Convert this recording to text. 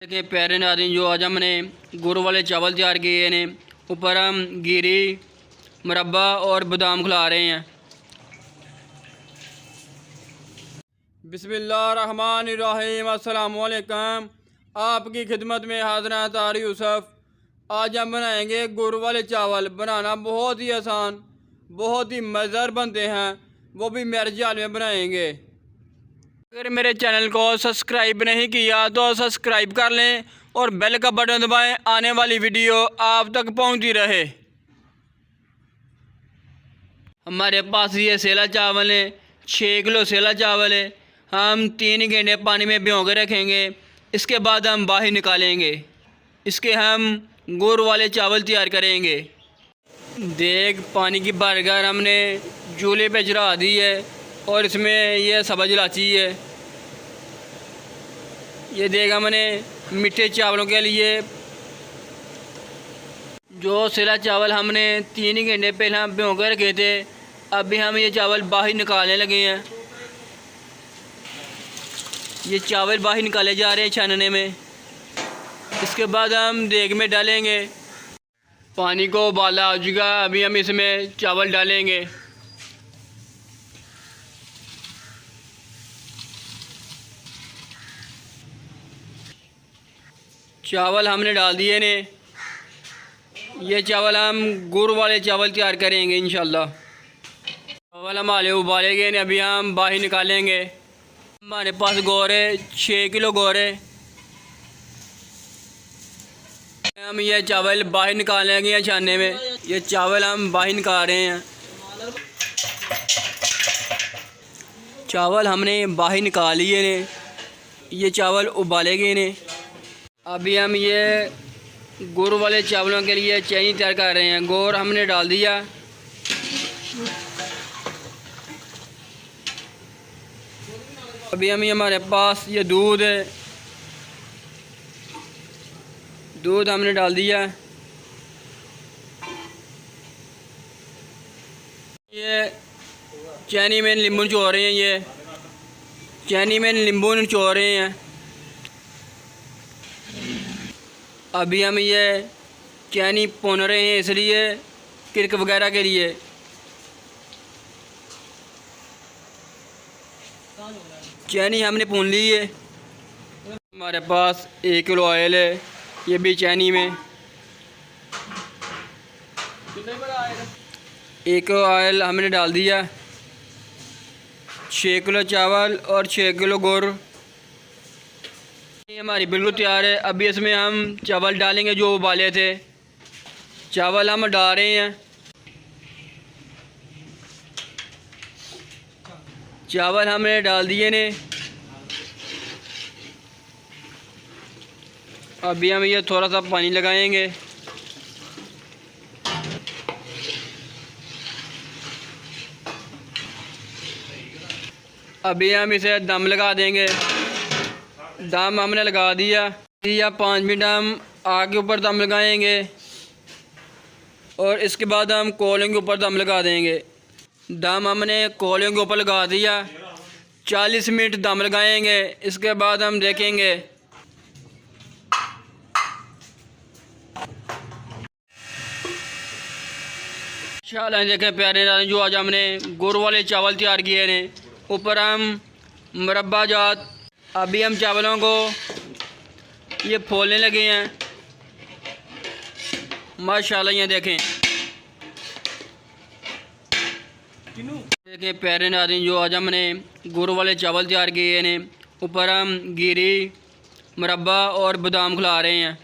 देखिए प्यारे नाज़रीन, जो आज हमने गुड़ वाले चावल तैयार किए हैं, ऊपर हम गिरी, मुरब्बा और बादाम खिला रहे हैं। बिस्मिल्लाहिर्रहमानिर्रहीम। अस्सलामु अलैकुम। आपकी खिदमत में हाज़िर हैं तारी यूसुफ। आज हम बनाएंगे गुड़ वाले चावल। बनाना बहुत ही आसान, बहुत ही मज़ेदार बनते हैं, वो भी मेरे हाल में बनाएंगे। अगर मेरे चैनल को सब्सक्राइब नहीं किया तो सब्सक्राइब कर लें और बेल का बटन दबाएं, आने वाली वीडियो आप तक पहुंचती रहे। हमारे पास ये सेला चावल है, 6 किलो सेला चावल है। हम 3 घंटे पानी में भिगो के रखेंगे। इसके बाद हम बाहर निकालेंगे। इसके हम गुड़ वाले चावल तैयार करेंगे। देग पानी की भरकर हमने चूल्हे पे चढ़ा दी है और इसमें यह सब्ज़ इलायची है। ये देगा हमने मीठे चावलों के लिए। जो सेला चावल हमने 3 घंटे पहले भिगो कर रखे थे, अभी हम ये चावल बाहर निकालने लगे हैं। ये चावल बाहर निकाले जा रहे हैं छानने में। इसके बाद हम देग में डालेंगे। पानी को उबाला आ चुका, अभी हम इसमें चावल डालेंगे। चावल हमने डाल दिए ने। ये चावल हम गुड़ वाले चावल तैयार करेंगे इंशाल्लाह। चावल हमारे उबाले गए ने, अभी हम बाहर निकालेंगे। हमारे पास गोर है, 6 किलो गोर है। हम ये चावल बाहर निकालेंगे छानने में। ये चावल हम बाहर निकाल रहे हैं। चावल हमने बाहर निकाल लिए ने। ये चावल उबाले गए ने। अभी हम ये गुड़ वाले चावलों के लिए चीनी तैयार कर रहे हैं। गुड़ हमने डाल दिया। अभी हमारे पास ये दूध है, दूध हमने डाल दिया। ये चीनी में नींबू निचोड़ रहे हैं। ये चीनी में नींबू निचोड़ रहे हैं। अभी हम ये चीनी भून रहे हैं, इसलिए किरक वगैरह के लिए। चीनी हमने भून ली है। हमारे पास 1 किलो ऑयल है, ये भी चीनी में। 1 किलो ऑयल हमने डाल दिया। 6 किलो चावल और 6 किलो गुड़ हमारी बिल्कुल तैयार है। अभी इसमें हम चावल डालेंगे जो उबाले थे। चावल हम डाल रहे हैं। चावल हमने डाल दिए ने। अभी हम ये थोड़ा सा पानी लगाएंगे। अभी हम इसे दम लगा देंगे। दम हमने लगा दिया। 5 मिनट हम आग के ऊपर दम लगाएंगे और इसके बाद हम कोयले के ऊपर दम लगा देंगे। दम हमने कोयले के ऊपर लगा दिया। 40 मिनट दम लगाएंगे। इसके बाद हम देखेंगे। इंशाल्लाह देखें प्यारे नाज़रीन, जो आज हमने गुड़ वाले चावल तैयार किए हैं। ऊपर हम मुरब्बा जात। अभी हम चावलों को ये फोड़ने लगे हैं। माशाल्लाह ये देखें। देखें प्यारे नाज़रीन, जो आज हमने गुड़ वाले चावल तैयार किए हैं। ऊपर हम गिरी, मुरब्बा और बादाम खिला रहे हैं।